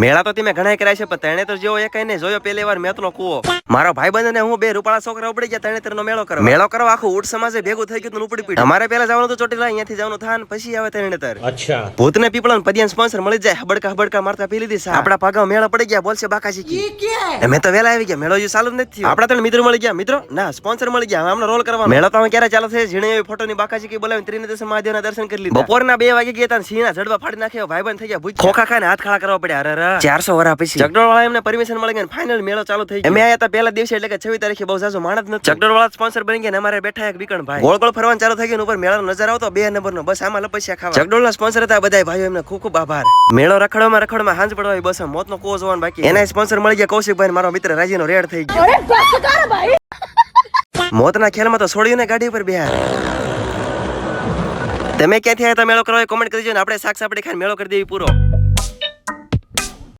મેળા તો તમે ઘણા કર્યા છે, પણ તેને તો જેવો એક ને જોયો પહેલી વાર મેતનો કૂવો. મારો ભાઈબંધ ને હું બે રૂપાળા છોકરા ઉપડી ગયા તરણેતર નો મેળો કરવા આખું ઊંટ સમાજે ભેગું થઈ ગયું ઉપડી પડ્યું. અમારે પહેલા જવાનું તો ચોટીલા, અહીંયાથી જવાનું થાન, પછી આવે તરણેતર. અચ્છા. ભૂતને પીપળા પદિયાન સ્પોન્સર મળી જાય. હબડકા મારતા પી લીધી. આપડા ભાગા મેળો પડી ગયા, બોલશે બાકાજી કી. મેં તો વેલા આવી ગયા, મેળો ચાલુ જ નથી. આપડા ત્રણ મિત્રો મળી ગયા, મિત્રો ના સ્પોન્સર મળી ગયા. આમનો રોલ કરવાનો. મેળો તો ક્યારે ચાલુ થશે? ઝીણે એવી ફોટો ની બાકાજી કી બોલાવીને ત્રિનેત્ર મહાદેવના દર્શન કરી લીધા. બપોરના 2 વાગે ગયા તા, સિંહના જડવા ફાડી નાખ્યો. ભાઈબંધ થઈ ગયા, ખોખા ખાઈને હાથ ખાડા કરવા પડ્યા. અરે 400 વર્ષ પછી ચકડોળ વાળા એમને પરમિશન મળી ગઈ, ફાઇનલ મેળો ચાલુ થઈ ગયો. અમે આયા હતા પહેલા દિવસે, એટલે કે 26 તારીખે. બહુ જાજો માણસ નથી. ચકડોળ વાળા સ્પોન્સર બની ગયા. અમારે બેઠા એક બીકણ ભાઈ ગોળ ગોળ ફરવાનું ચાલુ થઈ ગયું. ઉપર મેળાનો નજારો આવતો 2 નંબરનો. બસ આમાં લપસ્યા ખાવા. ચકડોળ ના સ્પોન્સર હતા બધા ભાઈઓ, એમને ખૂબ ખૂબ આભાર. મેળો રખડવામાં હાંજ પડવા બસ મોતનો કૂવો જોવાનું બાકી. એના સ્પોન્સર મળી ગયા કૌશિકભાઈ, મારો મિત્ર રાજીનો રેડ થઈ ગયો. મોતના ખેલમાં તો છોડ્યું ને ગાડી ઉપર બેહાર. તમે ક્યાંથી આવ્યા હતા મેળો કરવા? કોમેન્ટ કરજો ને આપણે શાક સાપડી ખાઈને મેળો કરી દેવી પૂરો.